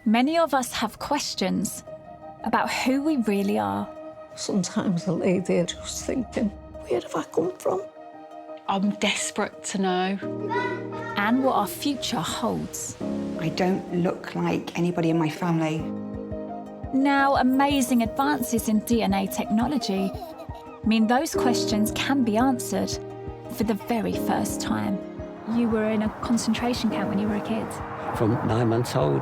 Many of us have questions about who we really are. Sometimes I lay there just thinking, where have I come from? I'm desperate to know. And what our future holds. I don't look like anybody in my family. Now, amazing advances in DNA technology mean those questions can be answered for the very first time. You were in a concentration camp when you were a kid. From 9 months old.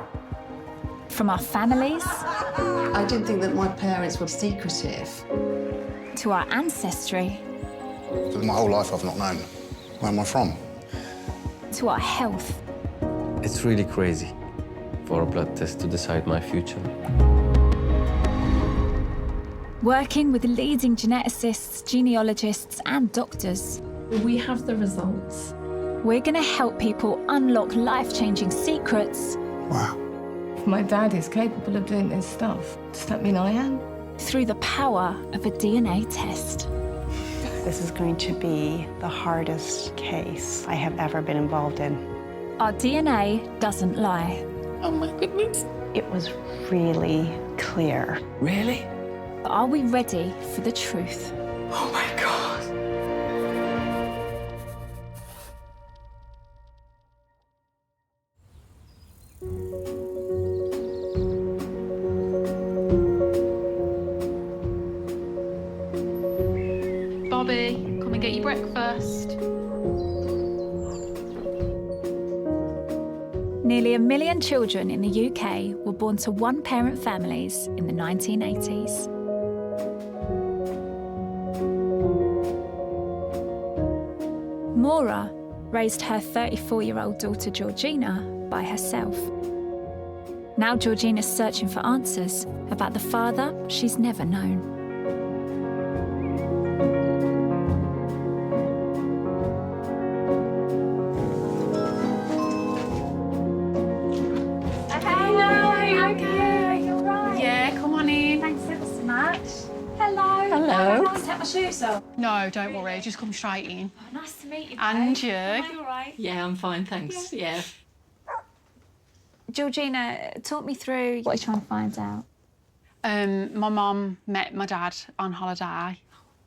From our families I didn't think that my parents were secretive. to our ancestry My whole life I've not known. Where am I from? to our health. It's really crazy for a blood test to decide my future. Working with leading geneticists, genealogists and doctors, We have the results. we're going to help people unlock life-changing secrets Wow. If my dad is capable of doing this stuff, does that mean I am? through the power of a DNA test. This is going to be the hardest case I have ever been involved in. Our DNA doesn't lie. Oh my goodness. It was really clear. Really? But are we ready for the truth? Oh my God. Bobby, come and get your breakfast. Nearly 1 million children in the UK were born to one-parent families in the 1980s. Maura raised her 34-year-old daughter Georgina by herself. Now Georgina's searching for answers about the father she's never known. No, don't worry, just come straight in. Oh, nice to meet you. And you. Am I all right? Yeah, I'm fine, thanks. Yeah. Georgina, talk me through what you're trying to find out. My mum met my dad on holiday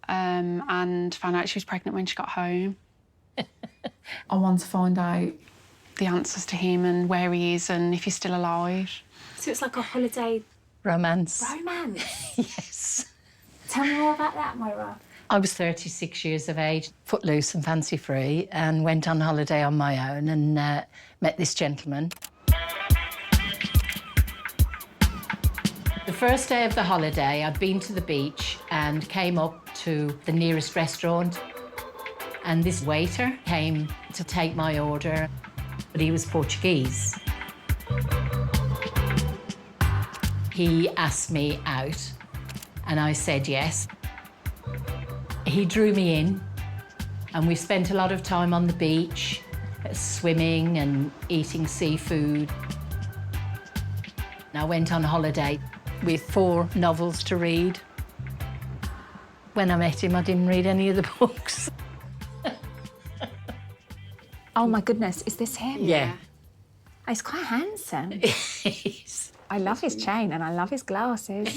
and found out she was pregnant when she got home. I want to find out the answers to him and where he is and if he's still alive. So it's like a holiday Romance. romance. Yes. Tell me more about that, Moira. I was 36 years of age, footloose and fancy-free, and went on holiday on my own and met this gentleman. The first day of the holiday, I'd been to the beach and came up to the nearest restaurant, and this waiter came to take my order, but he was Portuguese. He asked me out, and I said yes. He drew me in, and we spent a lot of time on the beach, swimming and eating seafood. And I went on holiday with 4 novels to read. When I met him, I didn't read any of the books. Oh my goodness, is this him? Yeah. Oh, he's quite handsome. He's- I love his chain and I love his glasses.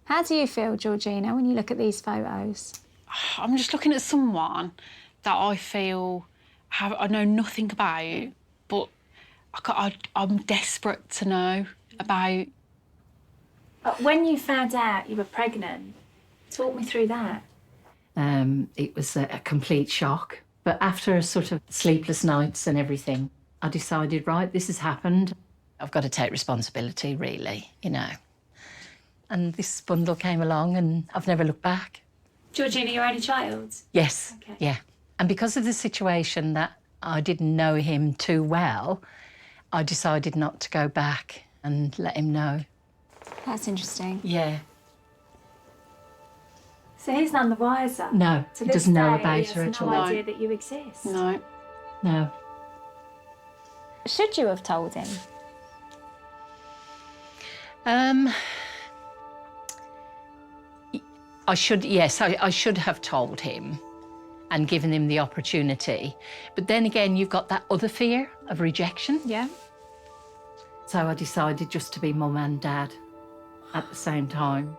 How do you feel, Georgina, when you look at these photos? I'm just looking at someone that I feel I know nothing about, but I'm desperate to know about. When you found out you were pregnant, talk me through that. It was a complete shock. But after sort of sleepless nights and everything, I decided, right, this has happened. I've got to take responsibility, really, you know. And this bundle came along and I've never looked back. Georgina, your only child? Yes, Okay. yeah. And because of the situation that I didn't know him too well, I decided not to go back and let him know. That's interesting. Yeah. So he's none the wiser? No, To he this doesn't know day, about he her has at no all. idea that you exist? No. No. Should you have told him? I should have told him and given him the opportunity. But then again, you've got that other fear of rejection. Yeah. So I decided just to be mum and dad at the same time.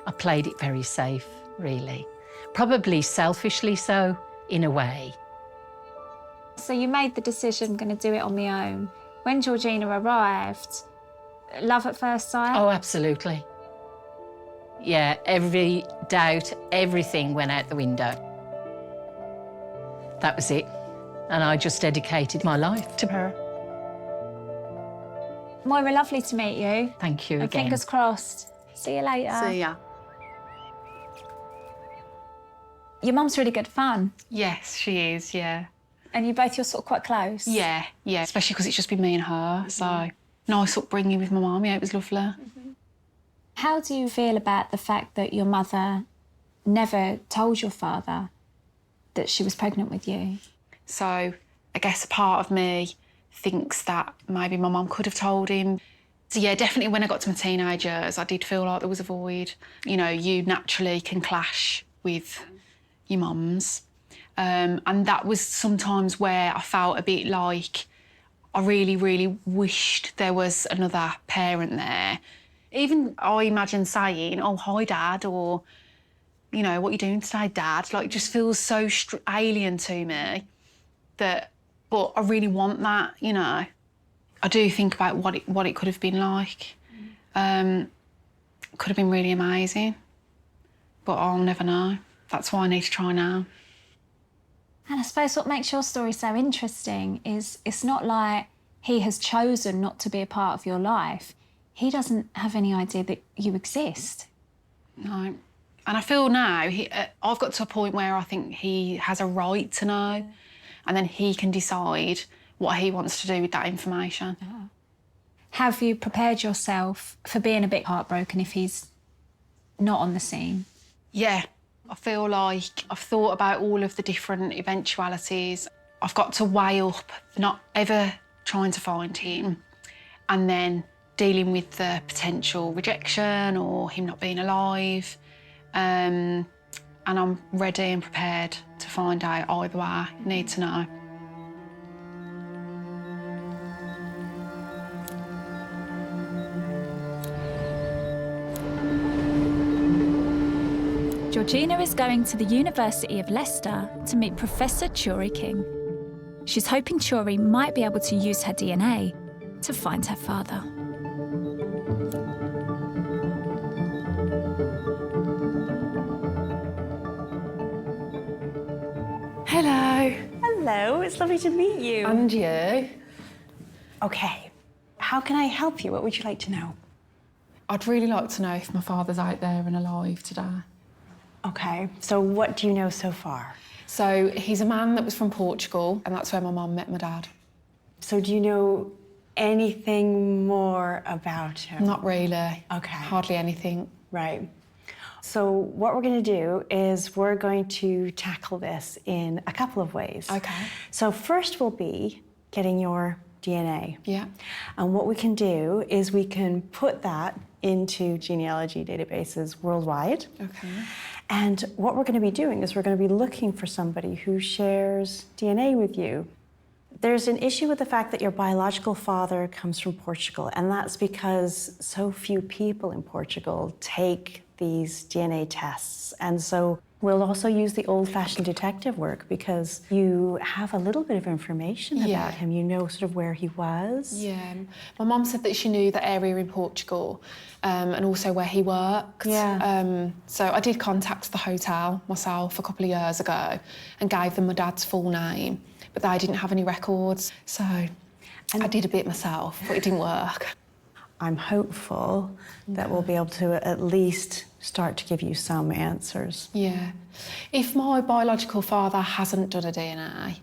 I played it very safe, really. Probably selfishly so, in a way. So you made the decision, I'm going to do it on my own. When Georgina arrived, love at first sight? Oh, absolutely. Yeah, every doubt, everything went out the window. That was it. And I just dedicated my life to her. Moira, lovely to meet you. Thank you And again. fingers crossed. See you later. See ya. Your mum's really good fun. Yes, she is, yeah. And you're sort of quite close. Yeah, especially because it's just been me and her, so nice upbringing with my mum, yeah, it was lovely. How do you feel about the fact that your mother never told your father that she was pregnant with you? So I guess a part of me thinks that maybe my mum could have told him. So yeah, definitely when I got to my teenage years, I did feel like there was a void. You know, you naturally can clash with your mums. And that was sometimes where I felt a bit like I really, really wished there was another parent there. Even I imagine saying, oh, hi, Dad, or, you know, what are you doing today, Dad? Like, it just feels so alien to me that, but I really want that, you know. I do think about what it could have been like. Could have been really amazing, but I'll never know. That's why I need to try now. And I suppose what makes your story so interesting is it's not like he has chosen not to be a part of your life. He doesn't have any idea that you exist. No. And I feel now I've got to a point where I think he has a right to know, and then he can decide what he wants to do with that information. Oh. Have you prepared yourself for being a bit heartbroken if he's not on the scene? Yeah. I feel like I've thought about all of the different eventualities. I've got to weigh up not ever trying to find him and then dealing with the potential rejection or him not being alive. And I'm ready and prepared to find out either way. I need to know. Georgina is going to the University of Leicester to meet Professor Turi King. She's hoping Turi might be able to use her DNA to find her father. Hello. Hello, it's lovely to meet you. And you? Okay, how can I help you? What would you like to know? I'd really like to know if my father's out there and alive today. Okay, so what do you know so far? So he's a man that was from Portugal, and that's where my mum met my dad. So do you know anything more about him? Not really. Okay. Hardly anything. Right. So what we're going to do is we're going to tackle this in a couple of ways. Okay. So first will be getting your DNA. Yeah. And what we can do is we can put that into genealogy databases worldwide. Okay. And what we're going to be doing is we're going to be looking for somebody who shares DNA with you. There's an issue with the fact that your biological father comes from Portugal, and that's because so few people in Portugal take these DNA tests. And so we'll also use the old-fashioned detective work because you have a little bit of information about him. You know sort of where he was. Yeah. My mum said that she knew the area in Portugal and also where he worked. Yeah. So I did contact the hotel myself a couple of years ago and gave them my dad's full name, but they didn't have any records. So I did a bit myself, but it didn't work. I'm hopeful that we'll be able to at least start to give you some answers. Yeah. If my biological father hasn't done a DNA,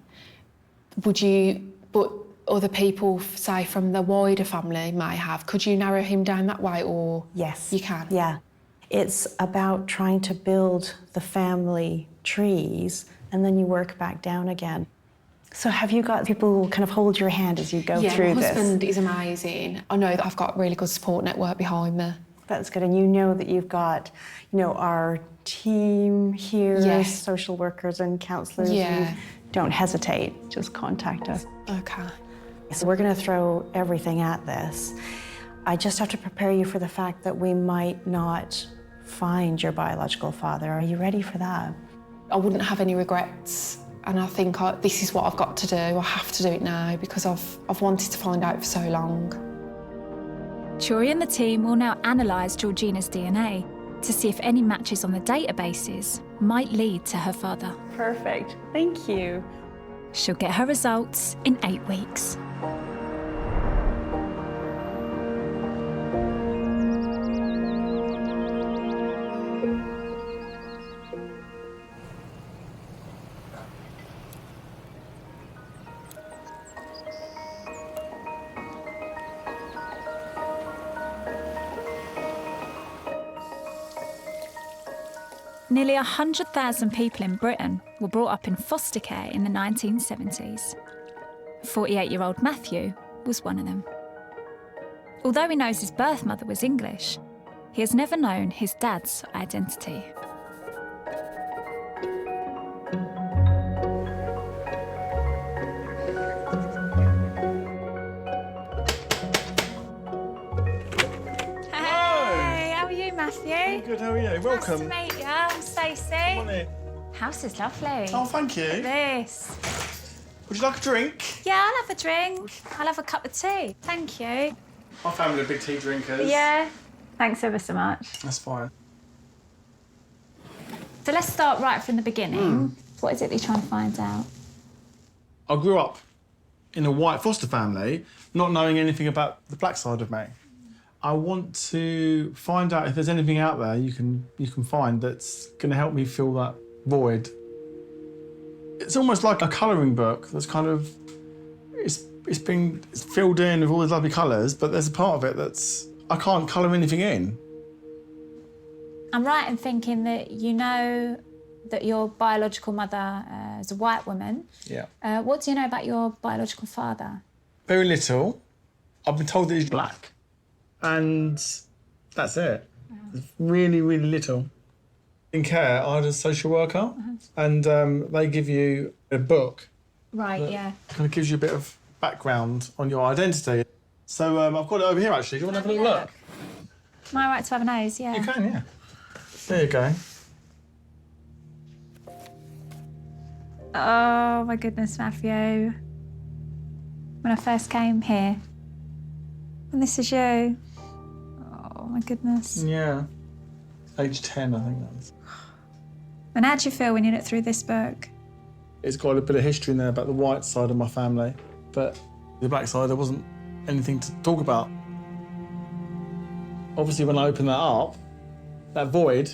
would you, but other people, say from the wider family may have, could you narrow him down that way, or? Yes. You can? Yeah. It's about trying to build the family trees and then you work back down again. So have you got people who will kind of hold your hand as you go through this? Yeah, my husband is amazing. I know that I've got a really good support network behind me. That's good. And you know that you've got, you know, our team here, Yes. social workers and counsellors. Yeah. Don't hesitate, just contact us. Okay. So we're going to throw everything at this. I just have to prepare you for the fact that we might not find your biological father. Are you ready for that? I wouldn't have any regrets, and I think this is what I've got to do. I have to do it now because I've wanted to find out for so long. Turi and the team will now analyse Georgina's DNA to see if any matches on the databases might lead to her father. Perfect. Thank you. She'll get her results in 8 weeks. Nearly 100,000 people in Britain were brought up in foster care in the 1970s. 48-year-old Matthew was one of them. Although he knows his birth mother was English, he has never known his dad's identity. Matthew. Good, how are you? Welcome. Nice to meet you. I'm Stacey. Come on in. House is lovely. Oh, thank you. Look at this. Would you like a drink? Yeah, I'll have a drink. I'll have a cup of tea. Thank you. My family are big tea drinkers. Yeah. Thanks ever so much. That's fine. So let's start right from the beginning. What is it that you're trying to find out? I grew up in a white foster family, not knowing anything about the black side of me. I want to find out if there's anything out there you can find that's going to help me fill that void. It's almost like a colouring book that's kind of it's filled in with all these lovely colours, but there's a part of it that's I can't colour anything in. I'm right in thinking that you know that your biological mother is a white woman. Yeah. What do you know about your biological father? Very little. I've been told that he's black. And that's it. It's really, really little. In care, I had a social worker, and they give you a book. Right, yeah. Kind of gives you a bit of background on your identity. So I've got it over here, actually. Do you want to have a little look? Am I right to have a nose? Yeah. You can, yeah. There you go. Oh, my goodness, Matthew. When I first came here, and this is you. Oh, my goodness. Yeah. Age 10, I think that was. And how do you feel when you look through this book? It's got a bit of history in there about the white side of my family, but the black side, there wasn't anything to talk about. Obviously, when I open that up, that void,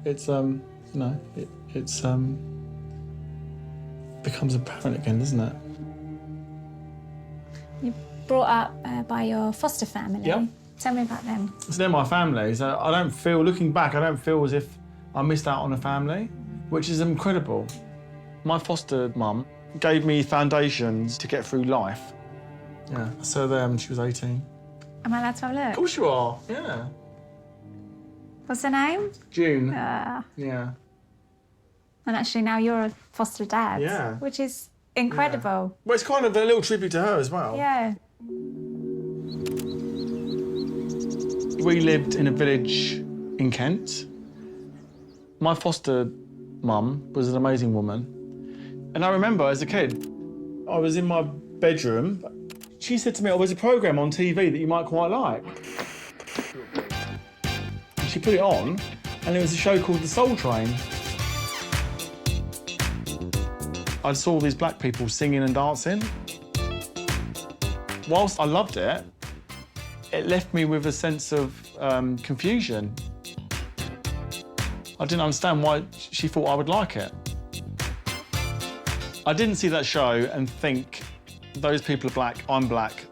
it's, you know, it's becomes apparent again, doesn't it? You're brought up by your foster family. Yeah. Tell me about them. So they're my family, so I don't feel, looking back, I don't feel as if I missed out on a family, which is incredible. My foster mum gave me foundations to get through life. Yeah, so she was 18. Am I allowed to have a look? Of course you are, yeah. What's her name? June. Yeah. And actually now you're a foster dad. Yeah. Which is incredible. Well, it's kind of a little tribute to her as well. Yeah. We lived in a village in Kent. My foster mum was an amazing woman. And I remember as a kid, I was in my bedroom. She said to me, oh, there's a programme on TV that you might quite like. She put it on, and it was a show called The Soul Train. I saw these black people singing and dancing. Whilst I loved it, it left me with a sense of confusion. I didn't understand why she thought I would like it. I didn't see that show and think, those people are black, I'm black.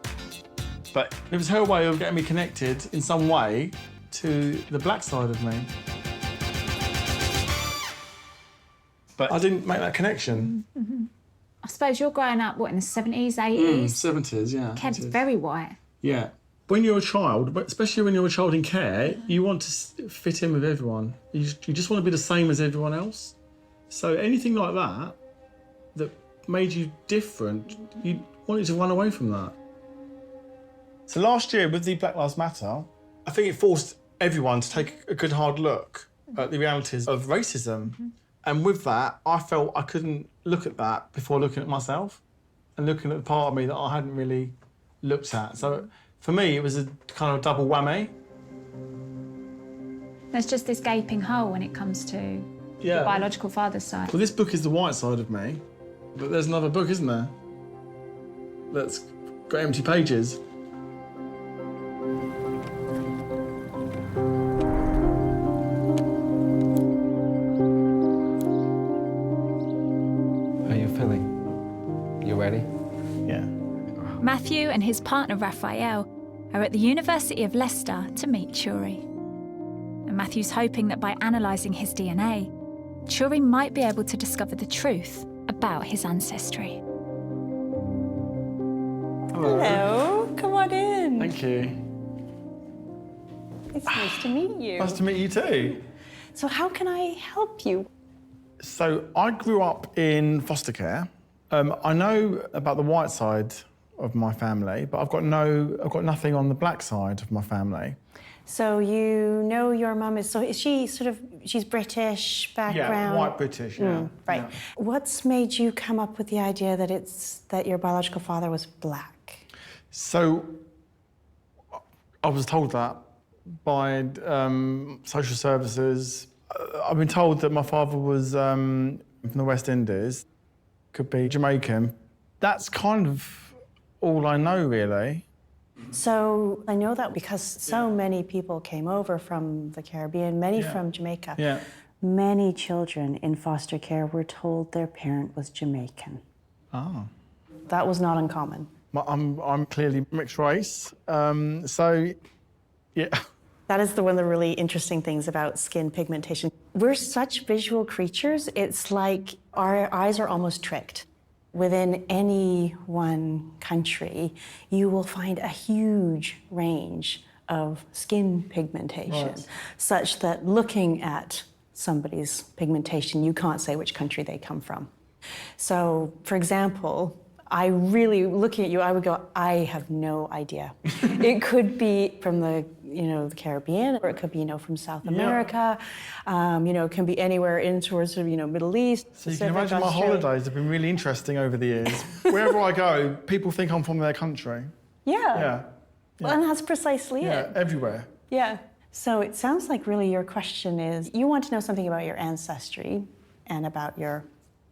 But it was her way of getting me connected in some way to the black side of me. But I didn't make that connection. Mm-hmm. I suppose you're growing up, what, in the 70s, 80s? 70s, yeah. Kent's very white. Yeah. When you're a child, but especially when you're a child in care, you want to fit in with everyone. You just want to be the same as everyone else. So anything like that, that made you different, you wanted to run away from that. So last year with the Black Lives Matter, I think it forced everyone to take a good hard look at the realities of racism. And with that, I felt I couldn't look at that before looking at myself and looking at the part of me that I hadn't really looked at. So for me, it was a kind of double whammy. There's just this gaping hole when it comes to the biological father's side. Well, this book is the white side of me, but there's another book, isn't there? That's got empty pages. How are you feeling? You ready? Yeah. Matthew and his partner Raphael are at the University of Leicester to meet Turi. And Matthew's hoping that by analysing his DNA, Turi might be able to discover the truth about his ancestry. Hello, come on in. Thank you. It's nice to meet you. Nice to meet you too. So how can I help you? So I grew up in foster care. I know about the white side of my family, but I've got nothing on the black side of my family. So you know your mum is she she's British background? Yeah, white British, yeah. Right. Yeah. What's made you come up with the idea that your biological father was black? So I was told that by social services. I've been told that my father was from the West Indies, could be Jamaican. That's kind of all I know, really. So I know that because so many people came over from the Caribbean, many from Jamaica. Yeah. Many children in foster care were told their parent was Jamaican. Oh. That was not uncommon. I'm clearly mixed race, so yeah. That is one of the really interesting things about skin pigmentation. We're such visual creatures, it's like our eyes are almost tricked. Within any one country, you will find a huge range of skin pigmentation, such that looking at somebody's pigmentation, you can't say which country they come from. So, for example, looking at you, I would go, I have no idea. It could be from the Caribbean, or it could be, from South America. It can be anywhere in towards, Middle East. So you can imagine my holidays have been really interesting over the years. Wherever I go, people think I'm from their country. Yeah. Well, and that's precisely it. Yeah, everywhere. Yeah. So it sounds like really your question is, you want to know something about your ancestry and about your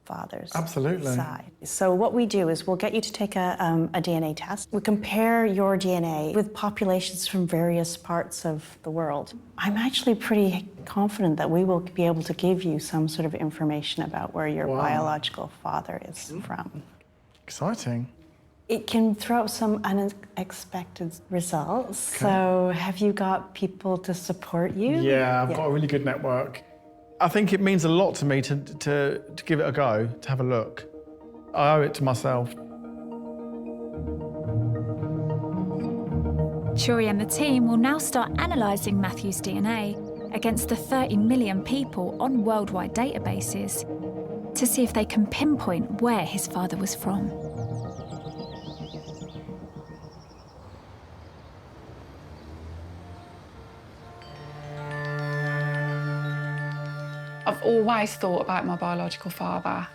father's side. So what we do is we'll get you to take a DNA test. We compare your DNA with populations from various parts of the world. I'm actually pretty confident that we will be able to give you some sort of information about where your biological father is from. Exciting. It can throw up some unexpected results. Okay. So have you got people to support you? Yeah, I've got a really good network. I think it means a lot to me to give it a go, to have a look. I owe it to myself. Turi and the team will now start analysing Matthew's DNA against the 30 million people on worldwide databases to see if they can pinpoint where his father was from. I've always thought about my biological father,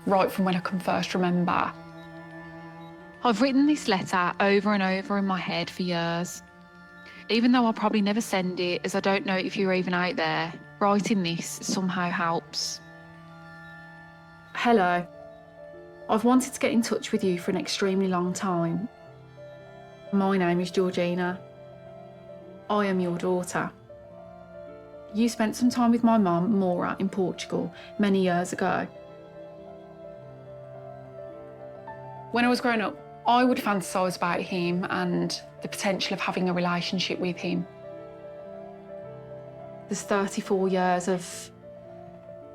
right from when I can first remember. I've written this letter over and over in my head for years. Even though I'll probably never send it, as I don't know if you're even out there, writing this somehow helps. Hello. I've wanted to get in touch with you for an extremely long time. My name is Georgina. I am your daughter. You spent some time with my mum, Maura, in Portugal many years ago. When I was growing up, I would fantasise about him and the potential of having a relationship with him. There's 34 years of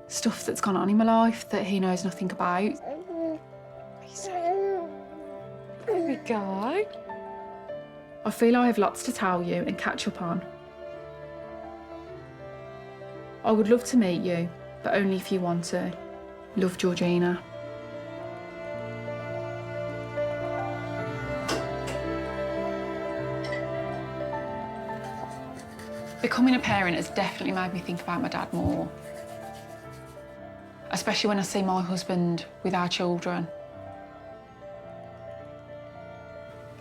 stuff that's gone on in my life that he knows nothing about. There we go. I feel I have lots to tell you and catch up on. I would love to meet you, but only if you want to. Love, Georgina. Becoming a parent has definitely made me think about my dad more. Especially when I see my husband with our children.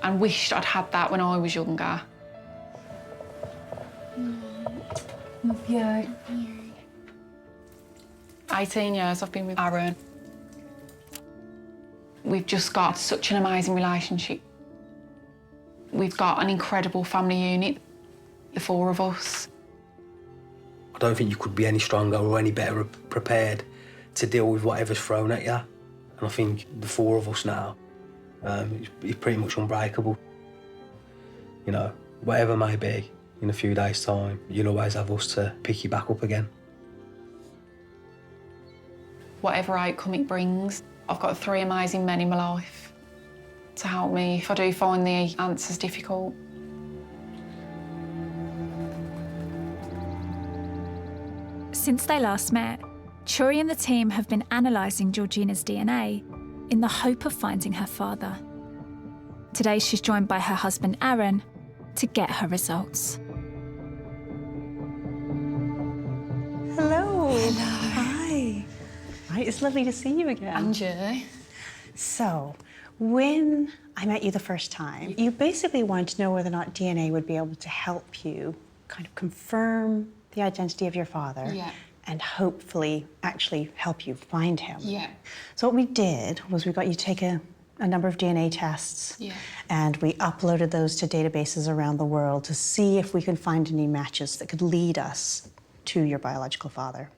And wished I'd had that when I was younger. Love you. 18 years I've been with Aaron. We've just got such an amazing relationship. We've got an incredible family unit, the four of us. I don't think you could be any stronger or any better prepared to deal with whatever's thrown at you. And I think the four of us now is pretty much unbreakable. You know, whatever may be in a few days' time, you'll always have us to pick you back up again. Whatever outcome it brings, I've got 3 amazing men in my life to help me if I do find the answers difficult. Since they last met, Turi and the team have been analysing Georgina's DNA in the hope of finding her father. Today she's joined by her husband Aaron to get her results. Hello. Hello. Hi. Hi, it's lovely to see you again. And you. So, when I met you the first time, you basically wanted to know whether or not DNA would be able to help you kind of confirm the identity of your father. Yeah. And hopefully actually help you find him. Yeah. So what we did was we got you to take a number of DNA tests. Yeah. And we uploaded those to databases around the world to see if we could find any matches that could lead us to your biological father.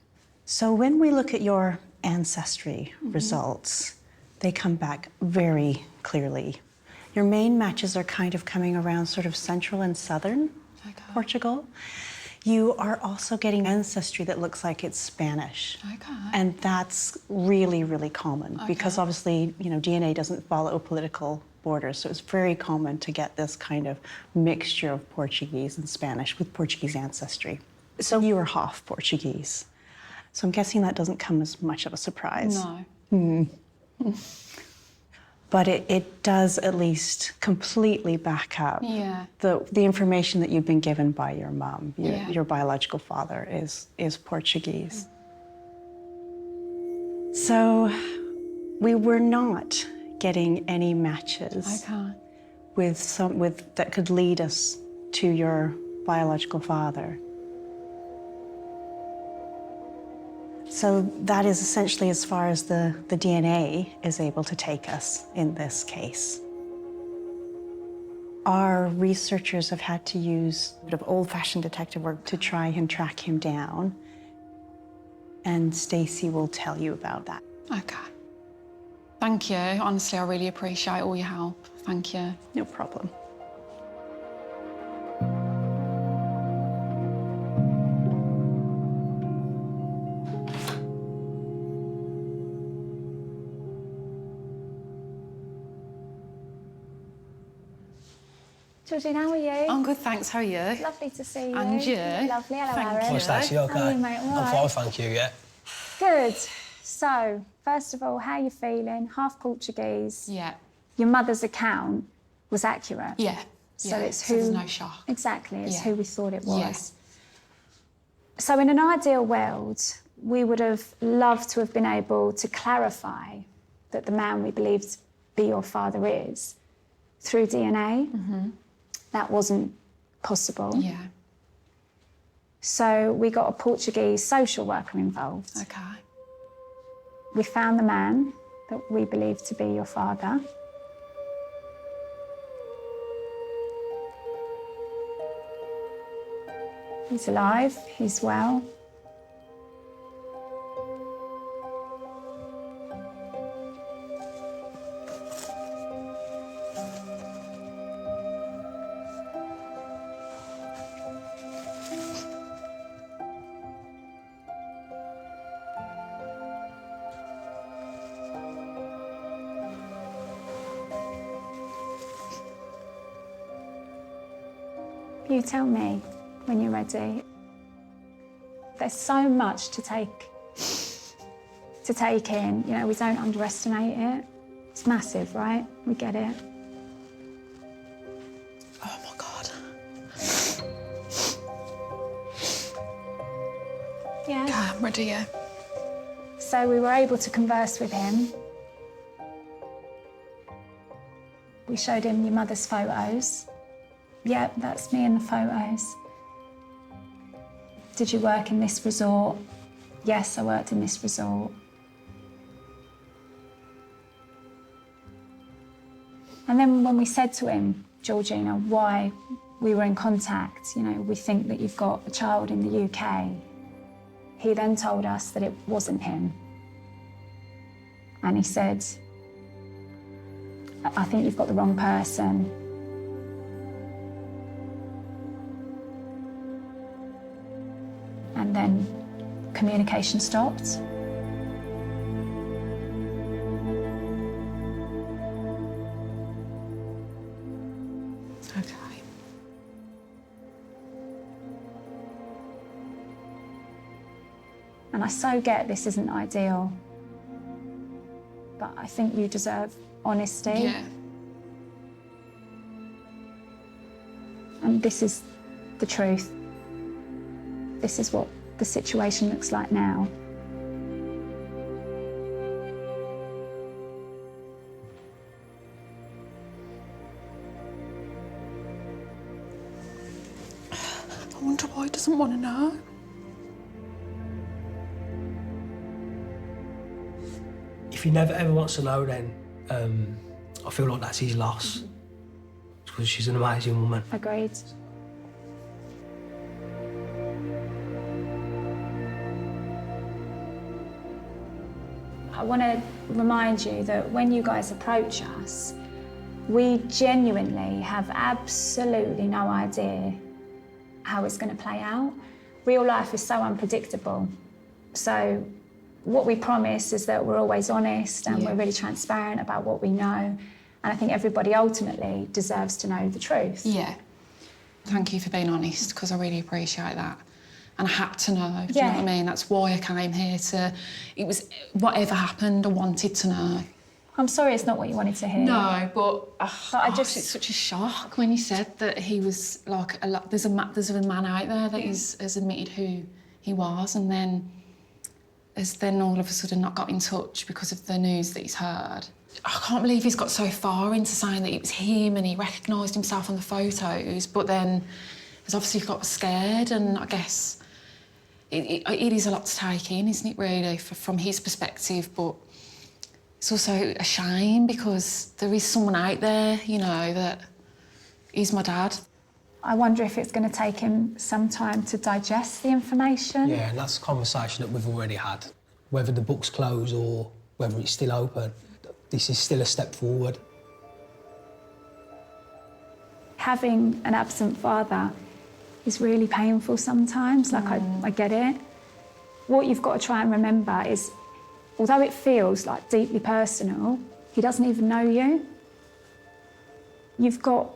So when we look at your Ancestry results, they come back very clearly. Your main matches are kind of coming around sort of central and southern Portugal. You are also getting ancestry that looks like it's Spanish. Okay. And that's really, really common because obviously, you know, DNA doesn't follow political borders. So it's very common to get this kind of mixture of Portuguese and Spanish with Portuguese ancestry. So you are half Portuguese. So I'm guessing that doesn't come as much of a surprise. No. But it does at least completely back up Yeah. the information that you've been given by your mum. Your biological father is Portuguese. So we were not getting any matches with that could lead us to your biological father. So that is essentially as far as the DNA is able to take us in this case. Our researchers have had to use a bit of old-fashioned detective work to try and track him down. And Stacey will tell you about that. Okay. Thank you. Honestly, I really appreciate all your help. Thank you. No problem. Georgina, how are you? I'm good, thanks. How are you? Lovely to see you. And you? Lovely. Hello, Thank Aaron. you. Hi, Stacey, okay? How are you, mate? All I'm right? fine, thank you, yeah. Good. So, first of all, how are you feeling? Half Portuguese. Yeah. Your mother's account was accurate. Yeah. So it's so who... there's no shock. Exactly, it's Yeah. who we thought it was. Yeah. So in an ideal world, we would have loved to have been able to clarify that the man we believed to be your father is through DNA. That wasn't possible. Yeah. So we got a Portuguese social worker involved. Okay. We found the man that we believed to be your father. He's alive, he's well. You tell me when you're ready. There's so much to take in. You know, we don't underestimate it. It's massive, right? We get it. Oh my God. Yeah. Okay, I'm ready, yeah. So we were able to converse with him. We showed him your mother's photos. Yep, that's me in the photos. Did you work in this resort? Yes, I worked in this resort. And then when we said to him, Georgina, why we were in contact, you know, we think that you've got a child in the UK, he then told us that it wasn't him. And he said, I think you've got the wrong person. And then communication stopped. Okay. And I so get this isn't ideal, but I think you deserve honesty. Yeah. And this is the truth. This is what the situation looks like now. I wonder why he doesn't want to know. If he never ever wants to know, then I feel like that's his loss. Because she's an amazing woman. Agreed. I want to remind you that when you guys approach us, we genuinely have absolutely no idea how it's going to play out. Real life is so unpredictable. So what we promise is that we're always honest and we're really transparent about what we know. And I think everybody ultimately deserves to know the truth. Yeah. Thank you for being honest, because I really appreciate that. And I had to know, do you know what I mean? That's why I came here to... It was... Whatever happened, I wanted to know. I'm sorry it's not what you wanted to hear. No, but I just... It's such a shock when you said that he was like... There's a man out there that has admitted who he was, and then has then all of a sudden not got in touch because of the news that he's heard. I can't believe he's got so far into saying that it was him and he recognised himself on the photos, but then has obviously got scared, and I guess it is a lot to take in, isn't it, really, from his perspective, but it's also a shame because there is someone out there, you know, that is my dad. I wonder if it's going to take him some time to digest the information. Yeah, and that's a conversation that we've already had. Whether the book's closed or whether it's still open, this is still a step forward. Having an absent father is really painful sometimes, like I get it. What you've got to try and remember is, although it feels like deeply personal, he doesn't even know you. You've got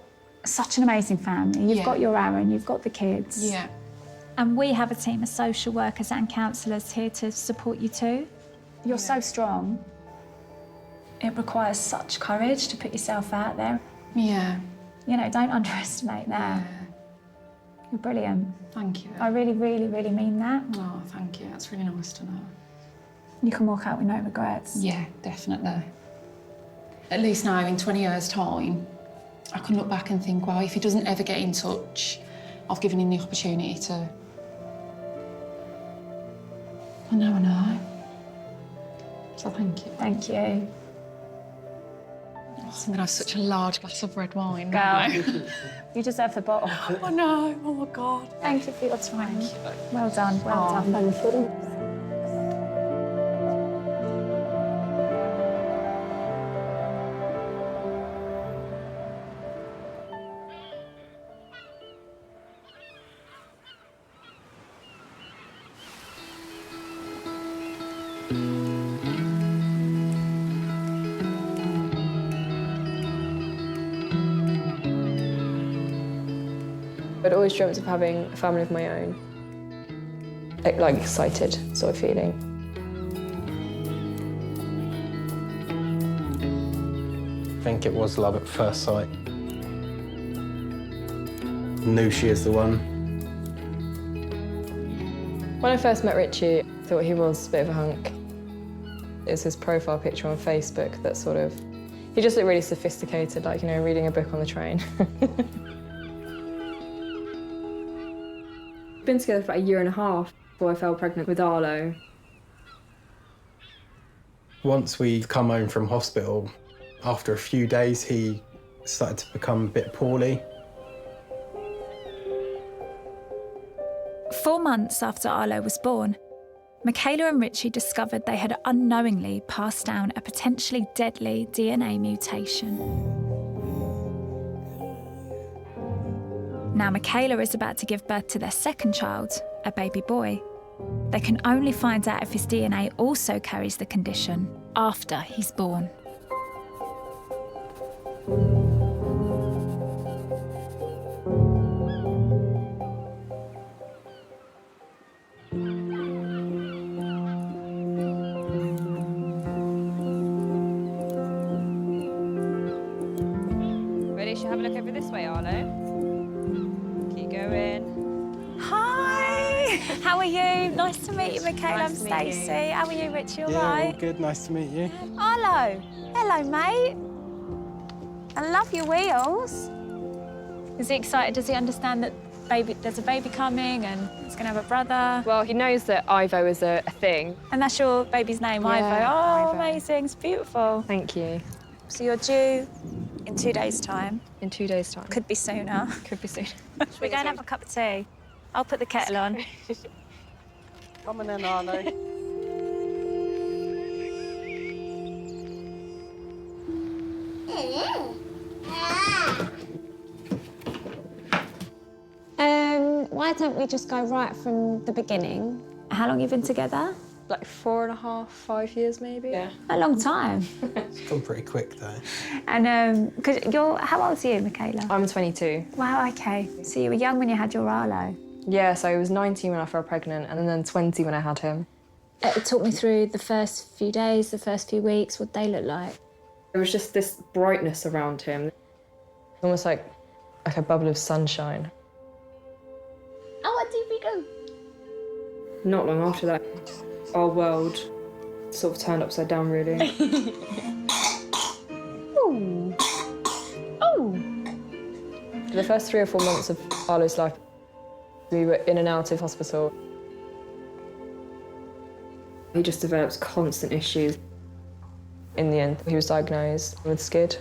such an amazing family. You've got your Aaron, you've got the kids. Yeah. And we have a team of social workers and counsellors here to support you too. You're so strong. It requires such courage to put yourself out there. Yeah. You know, don't underestimate that. Yeah. You're brilliant. Thank you. I really, really, really mean that. Oh, thank you. That's really nice to know. You can walk out with no regrets. Yeah, definitely. At least now, in 20 years' time, I can look back and think, well, if he doesn't ever get in touch, I've given him the opportunity to. And now I know. So thank you. Thank you. I'm going to have such a large glass of red wine. Girl, you deserve the bottle. I know. Oh, my God. Thank you for your time. Well done, well done. Thank you. I'd always dreamt of having a family of my own. Like excited sort of feeling. I think it was love at first sight. Knew she is the one. When I first met Richie, I thought he was a bit of a hunk. It was his profile picture on Facebook that sort of... He just looked really sophisticated, like, you know, reading a book on the train. Been together for about 1.5 years before I fell pregnant with Arlo. Once we'd come home from hospital, after a few days, he started to become a bit poorly. 4 months after Arlo was born, Michaela and Richie discovered they had unknowingly passed down a potentially deadly DNA mutation. Now Michaela is about to give birth to their second child, a baby boy. They can only find out if his DNA also carries the condition after he's born. Ready? Should have a look over this way, Arlo. Keep going. Hi! How are you? Nice to meet you, Michaela. Nice I'm to meet Stacey. How are you, Richie? All Yeah, right? all good. Nice to meet you. Arlo. Hello, mate. I love your wheels. Is he excited? Does he understand that there's a baby coming and he's going to have a brother? Well, he knows that Ivo is a thing. And that's your baby's name, Ivo? Oh, Ivo. amazing. It's beautiful. Thank you. So you're due in 2 days' time. In 2 days' time. Could be sooner. Could be sooner. Should we go and have a cup of tea? I'll put the kettle on. Come on then, Arlo. Why don't we just go right from the beginning? How long have you been together? Like 4.5, 5 years maybe. Yeah. A long time. It's gone pretty quick, though. And because how old are you, Michaela? I'm 22. Wow, okay. So you were young when you had your Arlo. Yeah, so I was 19 when I fell pregnant and then 20 when I had him. Talk me through the first few days, the first few weeks, what they look like. There was just this brightness around him. Almost like a bubble of sunshine. Oh, what did we go? Not long after that, our world sort of turned upside down, really. Ooh. Oh. For the first 3 or 4 months of Arlo's life, we were in and out of hospital. He just developed constant issues. In the end, he was diagnosed with SCID.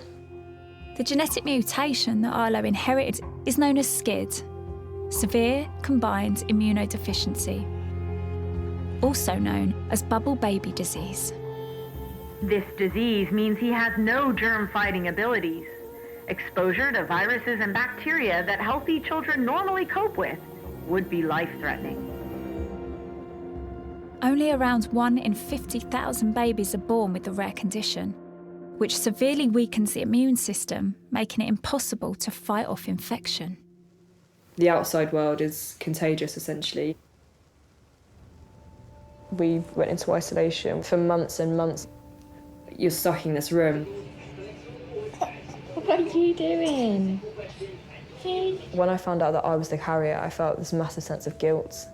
The genetic mutation that Arlo inherited is known as SCID, severe combined immunodeficiency, also known as bubble baby disease. This disease means he has no germ-fighting abilities. Exposure to viruses and bacteria that healthy children normally cope with would be life-threatening. Only around 1 in 50,000 babies are born with the rare condition, which severely weakens the immune system, making it impossible to fight off infection. The outside world is contagious, essentially. We went into isolation for months and months. You're stuck in this room. What are you doing? When I found out that I was the carrier, I felt this massive sense of guilt.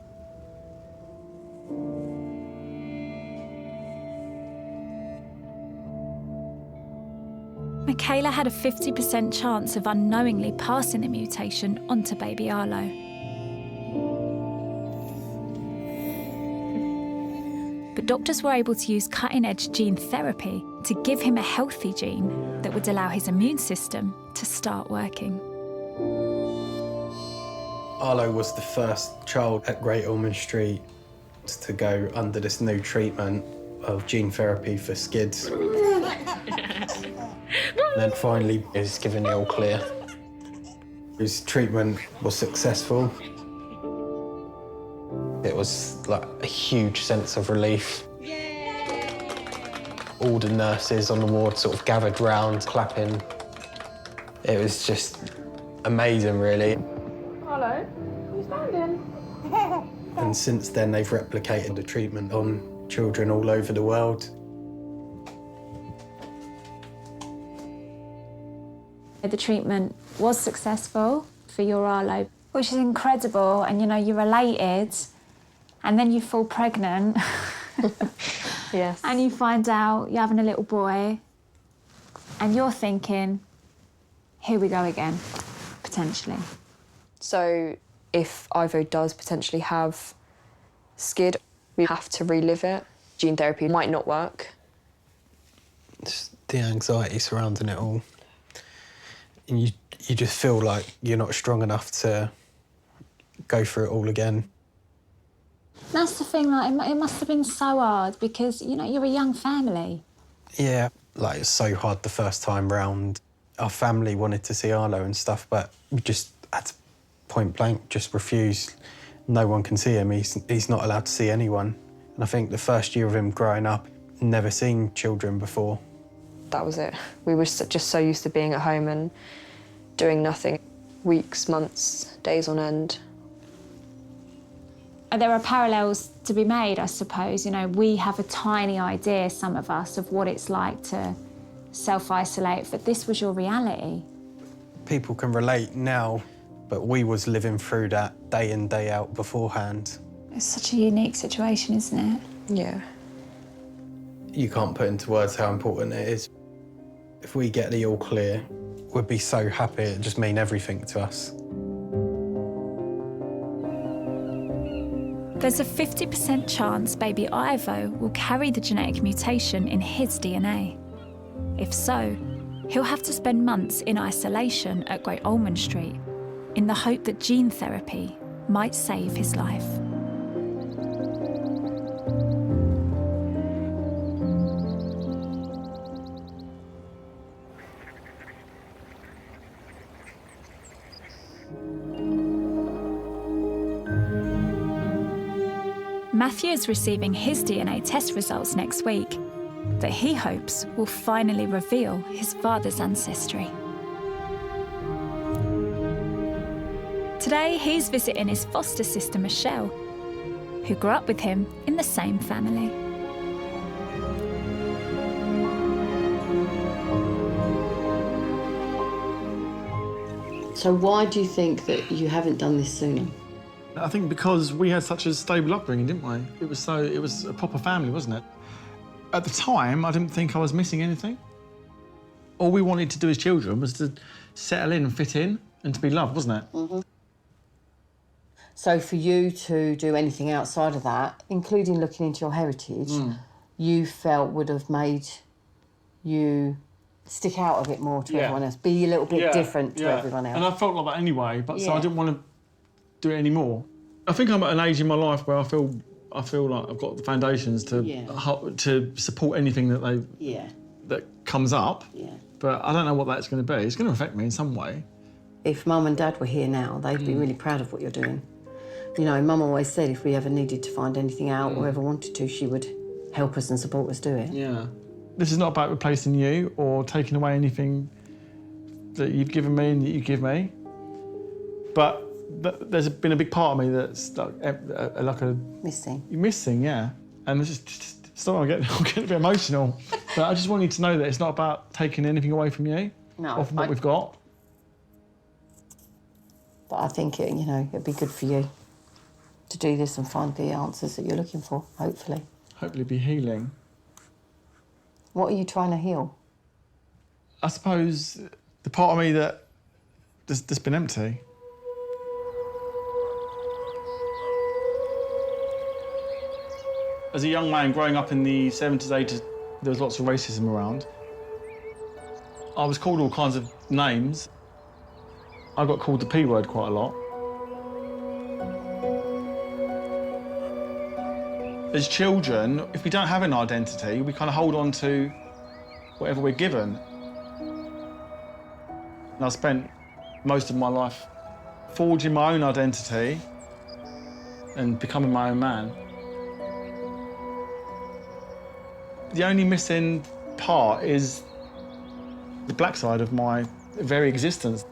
Michaela had a 50% chance of unknowingly passing the mutation onto baby Arlo. But doctors were able to use cutting-edge gene therapy to give him a healthy gene that would allow his immune system to start working. Arlo was the first child at Great Ormond Street to go under this new treatment of gene therapy for SCIDs. And then finally, he was given the all clear. His treatment was successful. It was like a huge sense of relief. All the nurses on the ward sort of gathered round, clapping. It was just amazing, really. Hello, who's standing? And since then, they've replicated the treatment on children all over the world. The treatment was successful for your Arlo, which is incredible, and you're elated. and then you fall pregnant. Yes. And you find out you're having a little boy, and you're thinking, here we go again, potentially. So if Ivo does potentially have SCID, we have to relive it. Gene therapy might not work. It's the anxiety surrounding it all. And you just feel like you're not strong enough to go through it all again. That's the thing, like, it must have been so hard because, you know, you're a young family. Yeah, like, it's so hard the first time round. Our family wanted to see Arlo and stuff, but we just had to point blank just refuse. No one can see him. He's not allowed to see anyone. And I think the first year of him growing up, never seen children before. That was it. We were just so used to being at home and doing nothing. Weeks, months, days on end. There are parallels to be made, I suppose. You know, we have a tiny idea, some of us, of what it's like to self-isolate, but this was your reality. People can relate now, but we was living through that day in, day out beforehand. It's such a unique situation, isn't it? Yeah. You can't put into words how important it is. If we get the all clear, we'd be so happy. It'd just mean everything to us. There's a 50% chance baby Ivo will carry the genetic mutation in his DNA. If so, he'll have to spend months in isolation at Great Ormond Street in the hope that gene therapy might save his life. Matthew is receiving his DNA test results next week that he hopes will finally reveal his father's ancestry. Today, he's visiting his foster sister, Michelle, who grew up with him in the same family. So why do you think that you haven't done this sooner? I think because we had such a stable upbringing, didn't we? It was a proper family, wasn't it? At the time, I didn't think I was missing anything. All we wanted to do as children was to settle in and fit in and to be loved, wasn't it? Mm-hmm. So for you to do anything outside of that, including looking into your heritage, you felt would have made you stick out a bit more to everyone else, be a little bit different to everyone else. And I felt like that anyway, but so I didn't want to do it anymore. I think I'm at an age in my life where I feel like I've got the foundations to support anything that comes up. Yeah. But I don't know what that's going to be. It's going to affect me in some way. If Mum and Dad were here now, they'd be really proud of what you're doing. You know, Mum always said if we ever needed to find anything out or ever wanted to, she would help us and support us do it. Yeah. This is not about replacing you or taking away anything that you've given me and that you give me. But there's been a big part of me that's like a... Missing, yeah. And it's just sorry, I'm getting a bit emotional. But I just want you to know that it's not about taking anything away from you or from what we've got. But I think, it'd be good for you to do this and find the answers that you're looking for, hopefully. Hopefully be healing. What are you trying to heal? I suppose the part of me that's been empty. As a young man growing up in the 70s, 80s, there was lots of racism around. I was called all kinds of names. I got called the P word quite a lot. As children, if we don't have an identity, we kind of hold on to whatever we're given. And I spent most of my life forging my own identity and becoming my own man. The only missing part is the black side of my very existence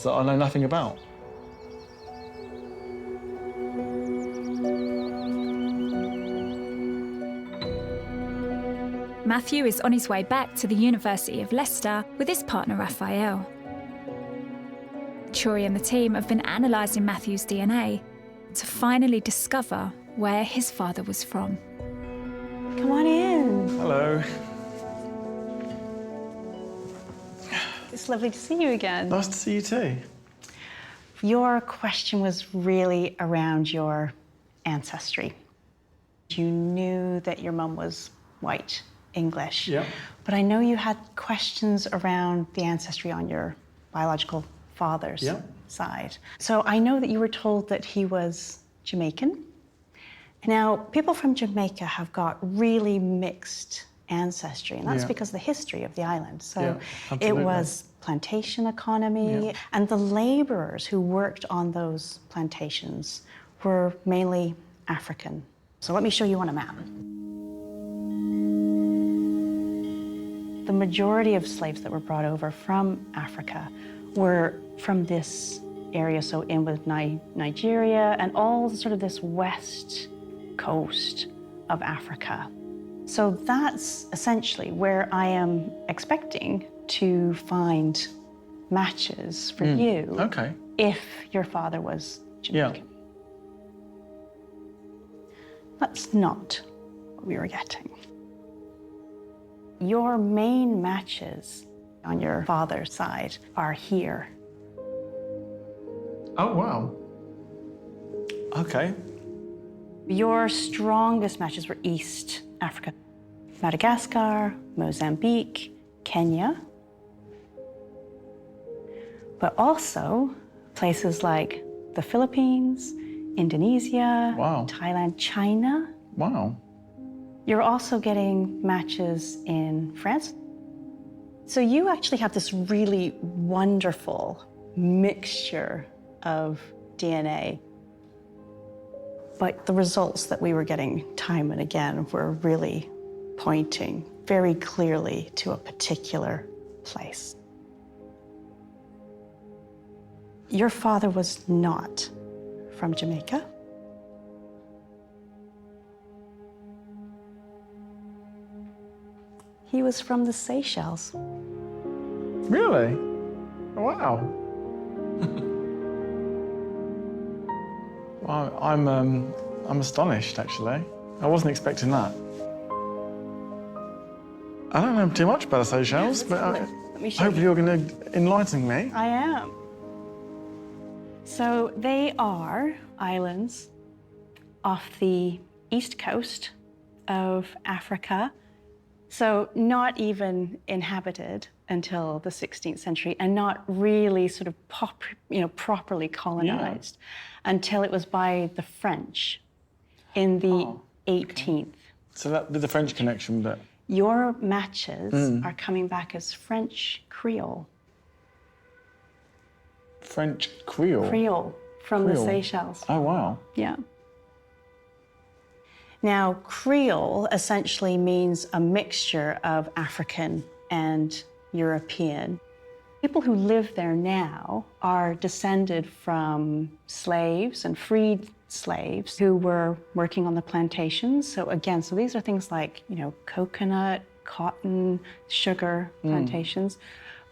that I know nothing about. Matthew is on his way back to the University of Leicester with his partner Raphael. Turi and the team have been analysing Matthew's DNA to finally discover where his father was from. Come on in. Hello. It's lovely to see you again. Nice to see you too. Your question was really around your ancestry. You knew that your mum was white, English. Yeah. But I know you had questions around the ancestry on your biological father's side. So I know that you were told that he was Jamaican. Now, people from Jamaica have got really mixed ancestry, and that's because of the history of the island. So it was plantation economy, and the laborers who worked on those plantations were mainly African. So let me show you on a map. The majority of slaves that were brought over from Africa were from this area, so in with Nigeria and all sort of this west coast of Africa. So that's essentially where I am expecting to find matches for you if your father was Jamaican. That's not what we were getting. Your main matches on your father's side are here. Oh, wow. Okay. Your strongest matches were East Africa. Madagascar, Mozambique, Kenya. But also places like the Philippines, Indonesia, Thailand, China. Wow. You're also getting matches in France. So you actually have this really wonderful mixture of DNA. But the results that we were getting time and again were really pointing very clearly to a particular place. Your father was not from Jamaica. He was from the Seychelles. Really? Wow. Well, I'm astonished, actually. I wasn't expecting that. I don't know too much about the Seychelles, but hopefully you're going to enlighten me. I am. So they are islands off the east coast of Africa. So not even inhabited until the 16th century, and not really sort of properly colonized until it was by the French in the 18th. So that with the French connection, but your matches are coming back as French Creole. French Creole? Creole from the Seychelles. Oh, wow. Yeah. Now, Creole essentially means a mixture of African and European. People who live there now are descended from slaves and freed slaves who were working on the plantations. So again, so these are things like, coconut, cotton, sugar plantations.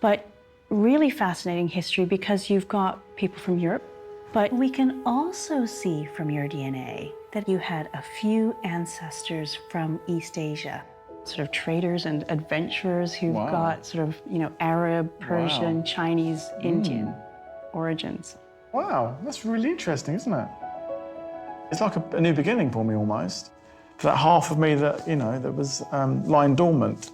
But really fascinating history because you've got people from Europe. But we can also see from your DNA that you had a few ancestors from East Asia, sort of traders and adventurers who've got sort of, Arab, Persian, Chinese, Indian origins. Wow, that's really interesting, isn't it? It's like a new beginning for me almost. For that half of me that, that was lying dormant.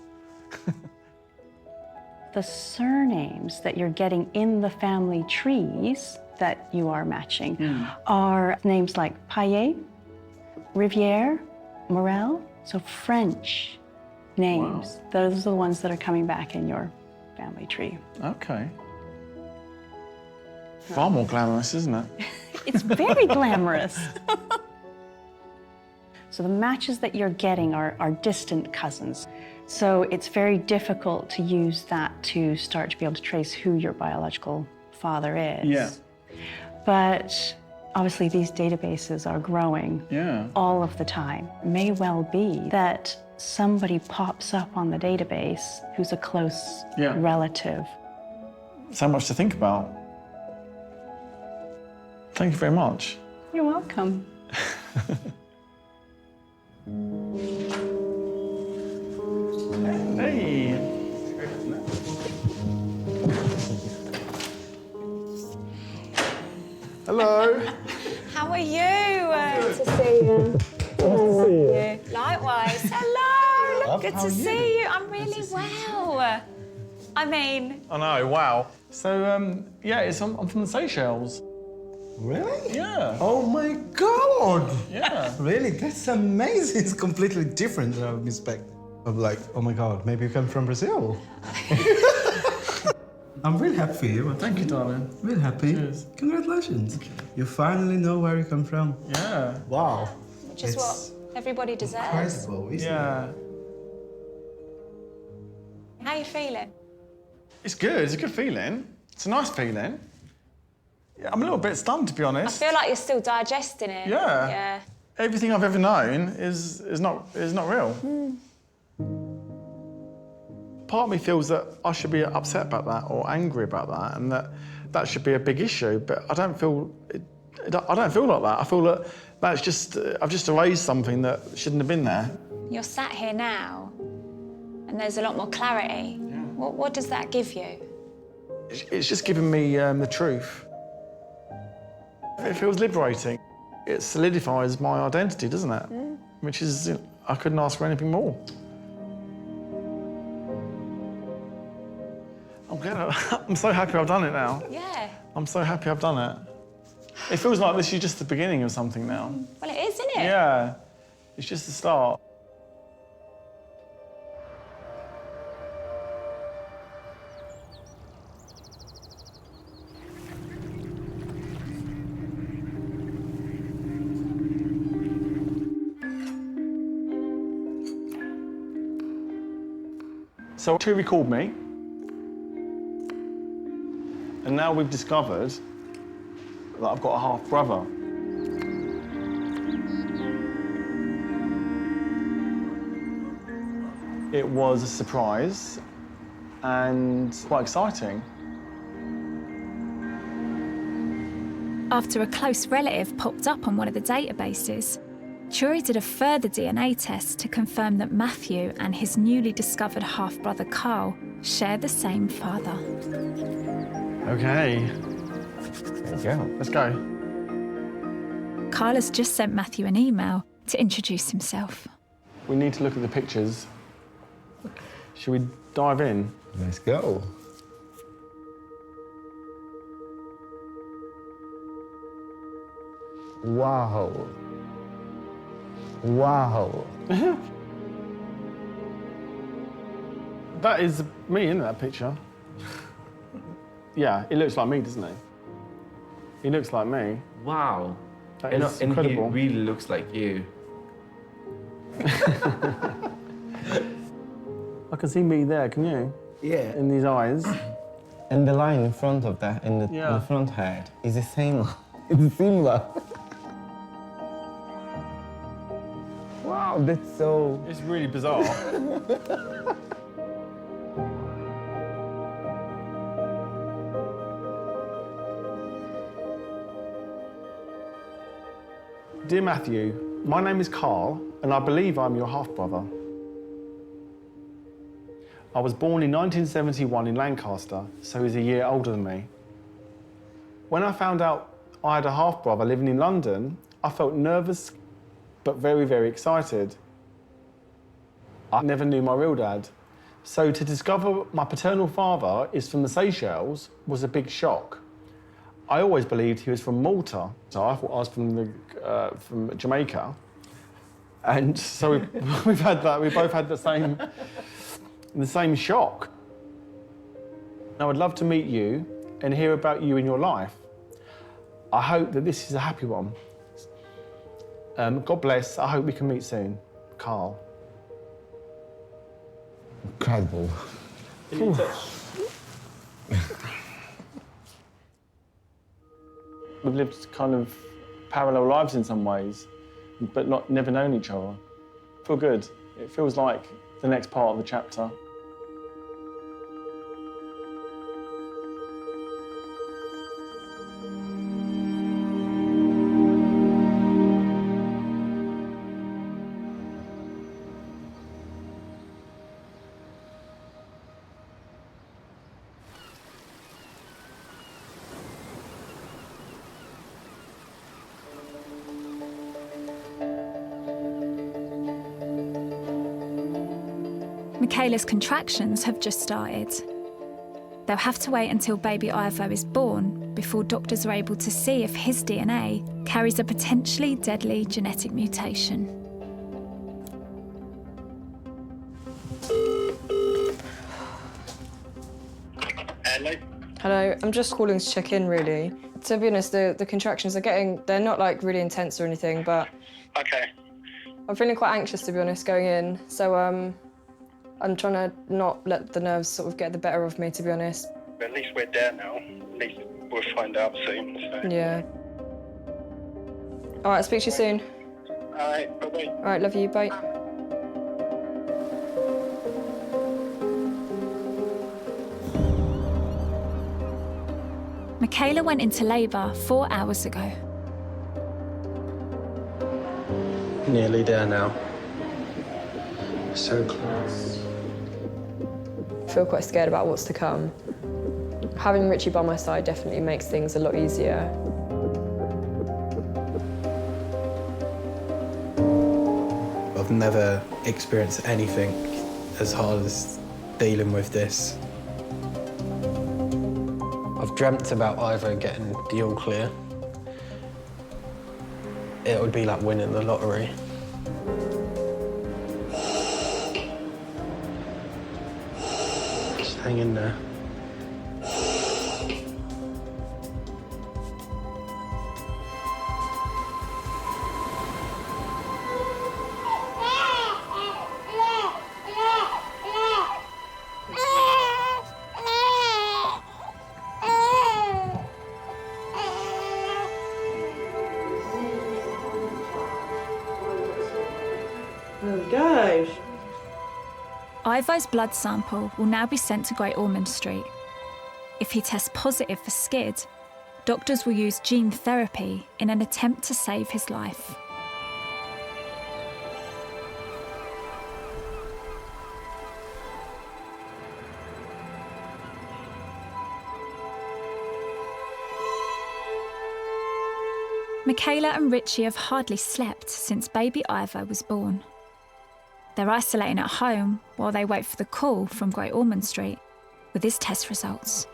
The surnames that you're getting in the family trees that you are matching are names like Paillet, Rivière, Morel, so French names. Those are the ones that are coming back in your family tree. Okay. Far more glamorous, isn't it? It's very glamorous. So the matches that you're getting are distant cousins. So it's very difficult to use that to start to be able to trace who your biological father is. Yeah. But obviously these databases are growing all of the time. It may well be that somebody pops up on the database who's a close relative. So much to think about. Thank you very much. You're welcome. Hey. Hello. How are you? Good to see you. Likewise. Hello. Good to see you. I'm really well. I mean... I know, wow. So, yeah, I'm from the Seychelles. Really? Yeah. Oh my God! Yeah. Really? That's amazing. It's completely different than I would expect. I'm like, oh my God, maybe you come from Brazil. I'm really happy for you. Thank you, darling. Really happy. Cheers. Congratulations. You finally know where you come from. Yeah. Wow. Which is what everybody deserves. Incredible, isn't Yeah. it? How are you feeling? It's good. It's a good feeling. It's a nice feeling. Yeah, I'm a little bit stunned, to be I honest. feel like you're still digesting it. Yeah. Yeah. Everything I've ever known is not real. Part of me feels that I should be upset about that or angry about that, and that should be a big issue. But I don't feel I don't feel like that. I feel that that's just I've just erased something that shouldn't have been there. You're sat here now, and there's a lot more clarity. Yeah. What does that give you? It's just given me the truth. It feels liberating. It solidifies my identity, doesn't it? Which is, I couldn't ask for anything more. I'm so happy I've done it now. Yeah. I'm so happy I've done it. It feels like this is just the beginning of something now. Well, it is, isn't it? Yeah. It's just the start. So Turi called me, and now we've discovered that I've got a half-brother. It was a surprise and quite exciting. After a close relative popped up on one of the databases, Turi did a further DNA test to confirm that Matthew and his newly discovered half-brother Carl share the same father. Okay. There you go. Let's go. Carl has just sent Matthew an email to introduce himself. We need to look at the pictures. Should we dive in? Let's go. Wow. Wow. That is me in that picture. Yeah, it looks like me, doesn't it? He looks like me. Wow. That is incredible. And he really looks like you. I can see me there, can you? Yeah. In these eyes. And the line in front of that, in the front head, is the same. It's similar. Wow, that's so... It's really bizarre. Dear Matthew, my name is Carl, and I believe I'm your half-brother. I was born in 1971 in Lancaster, so he's a year older than me. When I found out I had a half-brother living in London, I felt nervous, but very, very excited. I never knew my real dad. So to discover my paternal father is from the Seychelles was a big shock. I always believed he was from Malta, so I thought I was from Jamaica. And so we've had that, we both had the same shock. I would love to meet you and hear about you in your life. I hope that this is a happy one. God bless. I hope we can meet soon. Carl. Incredible. We've lived kind of parallel lives in some ways, but never known each other. I feel good. It feels like the next part of the chapter. Michaela's contractions have just started. They'll have to wait until baby Ivo is born before doctors are able to see if his DNA carries a potentially deadly genetic mutation. Hello? Hello, I'm just calling to check in, really. To be honest, the contractions they're not like really intense or anything, but Okay. I'm feeling quite anxious, to be honest, going in. So I'm trying to not let the nerves sort of get the better of me, to be honest. At least we're there now. At least we'll find out soon. So. Yeah. All right, speak to you soon. All right, bye-bye. All right, love you, bye. Michaela went into labour 4 hours ago. Nearly there now. So close. I feel quite scared about what's to come. Having Richie by my side definitely makes things a lot easier. I've never experienced anything as hard as dealing with this. I've dreamt about Ivo getting the all clear. It would be like winning the lottery. Just hang in there. Ivo's blood sample will now be sent to Great Ormond Street. If he tests positive for SCID, doctors will use gene therapy in an attempt to save his life. Michaela and Richie have hardly slept since baby Ivo was born. They're isolating at home while they wait for the call from Great Ormond Street with his test results.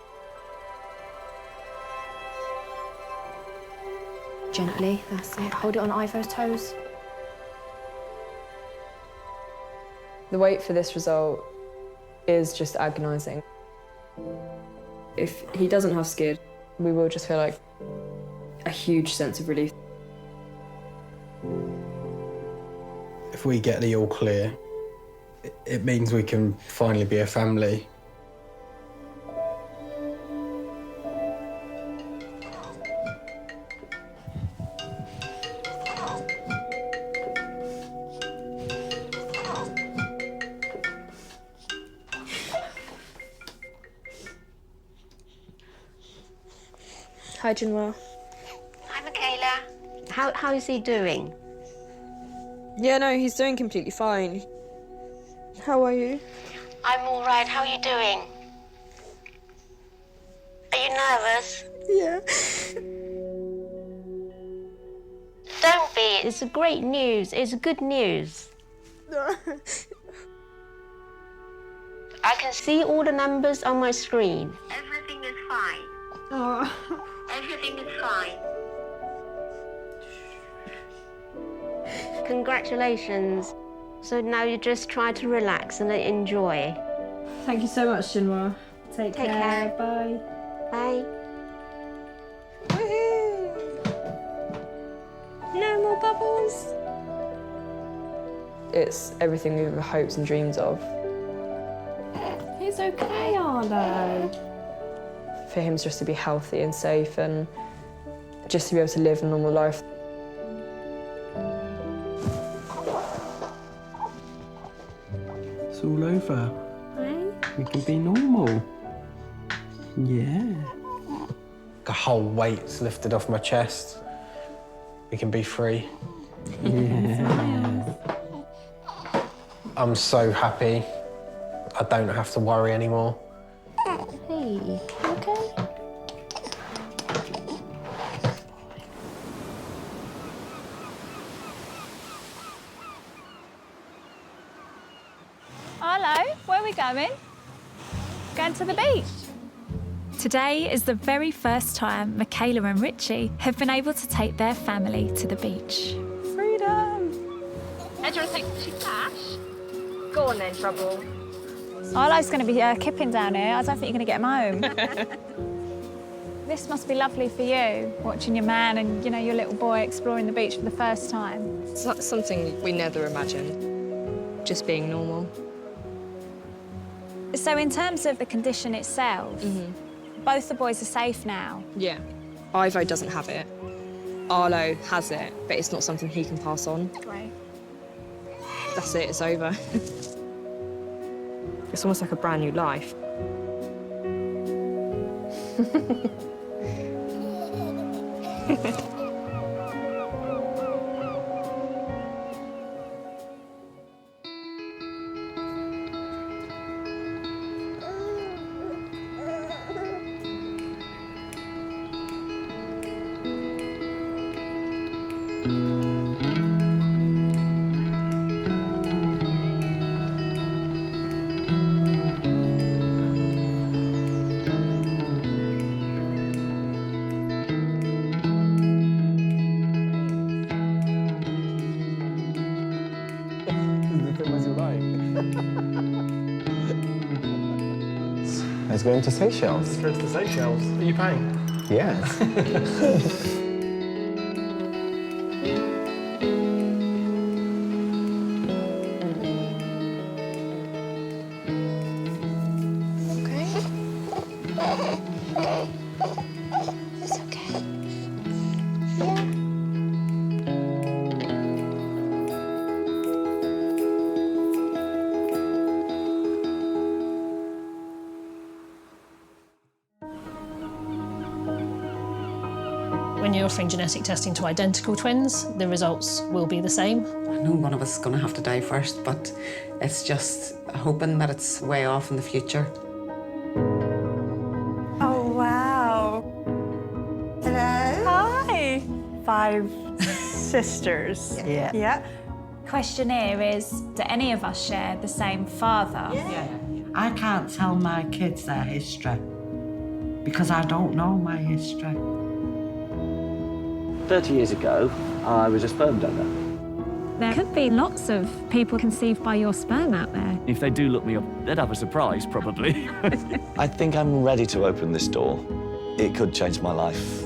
Gently, that's it. Hold it on Ivo's toes. The wait for this result is just agonising. If he doesn't have SCID, we will just feel like a huge sense of relief. If we get the all clear, it means we can finally be a family. Hi, Jinwa. Hi, Michaela. How is he doing? Yeah, no, he's doing completely fine. How are you? I'm all right. How are you doing? Are you nervous? Yeah. Don't be. It's a great news. It's good news. I can see all the numbers on my screen. Everything is fine. Everything is fine. Congratulations. So now you just try to relax and enjoy. Thank you so much, Jinwa. Take care. Bye. Bye. No more bubbles. It's everything we ever hoped and dreamed of. It's okay, Arlo. For him just to be healthy and safe and just to be able to live a normal life. It's all over. We can be normal. Yeah. A whole weight's lifted off my chest. We can be free. Yeah. I'm so happy. I don't have to worry anymore. Hey, you okay? Arlo, going? Going to the beach. Today is the very first time Michaela and Richie have been able to take their family to the beach. Freedom! Do you want to take some cash? Go on then, Trouble. Arlo's going to be kipping down here. I don't think you're going to get him home. This must be lovely for you, watching your man and, you know, your little boy exploring the beach for the first time. It's something we never imagined, just being normal. So in terms of the condition itself, both the boys are safe now? Yeah. Ivo doesn't have it. Arlo has it, but it's not something he can pass on. Right. That's it, it's over. It's almost like a brand new life. Let's go into Seychelles. Let's go to the Seychelles. Are you paying? Yes. It's okay. Yeah. When you're offering genetic testing to identical twins, the results will be the same. I know one of us is going to have to die first, but it's just hoping that it's way off in the future. Oh, wow. Hello. Hi. 5 sisters. Yeah. Yeah. Question here is, do any of us share the same father? Yeah. I can't tell my kids their history because I don't know my history. 30 years ago, I was a sperm donor. There could be lots of people conceived by your sperm out there. If they do look me up, they'd have a surprise, probably. I think I'm ready to open this door. It could change my life